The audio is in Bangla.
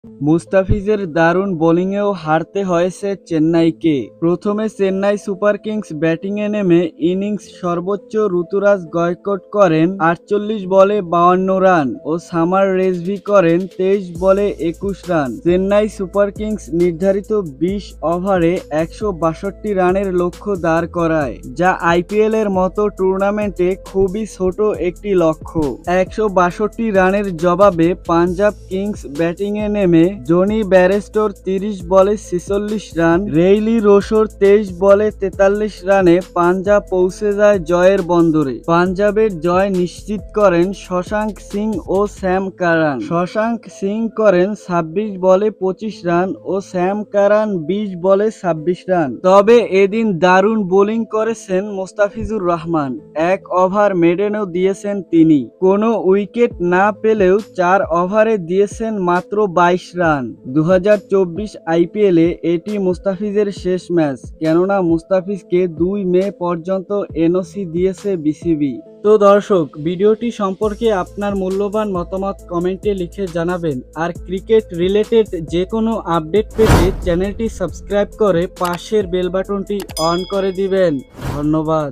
মুস্তাফিজের দারুণ বোলিংয়েও হারতে হয়েছে চেন্নাইকে। প্রথমে চেন্নাই সুপার কিংস ব্যাটিংয়ে নেমে ইনিংস সর্বোচ্চ ঋতুরাজ গায়কোয়াড় করেন ৪৮ বলে ৫২ রান ও সামার রেজভি করেন ২৩ বলে ২১ রান। চেন্নাই সুপার কিংস নির্ধারিত ২০ ওভারে ১৬২ রানের লক্ষ্য দাঁড় করায়, যা আইপিএল এর মতো টুর্নামেন্টে খুবই ছোট একটি লক্ষ্য। ১৬২ রানের জবাবে পাঞ্জাব কিংস ব্যাটিংয়ে নেমে জনি ব্যারস্টোর ৩০ বলে ৪৬ রান, রেইলি রোসোর ২৩ বলে ৪৩ রানে পাঞ্জাব পৌঁছে যায় জয়ের বন্দরে। পাঞ্জাবের জয় নিশ্চিত করেন শশাঙ্ক সিং ও স্যাম কারান। শশাঙ্ক সিং করেন ২৬ বলে ২৫ রান ও স্যাম কারান ২০ বলে ২৬ রান। তবে এদিন দারুণ বোলিং করেছেন মুস্তাফিজুর রহমান। ১ ওভার মেডেনও দিয়েছেন তিনি। কোনো উইকেট না পেলেও ৪ ওভারে দিয়েছেন মাত্র ২২ রান। ২০২৪ আইপিএলে এটি মুস্তাফিজের শেষ ম্যাচ, কেননা মুস্তাফিজকে ২ মে পর্যন্ত এনওসি দিয়েছে বিসিবি। তো দর্শক, ভিডিওটি সম্পর্কে আপনার মূল্যবান মতামত কমেন্টে লিখে জানাবেন। আর ক্রিকেট রিলেটেড যে কোনো আপডেট পেতে চ্যানেলটি সাবস্ক্রাইব করে পাশের বেল বাটনটি অন করে দিবেন। ধন্যবাদ।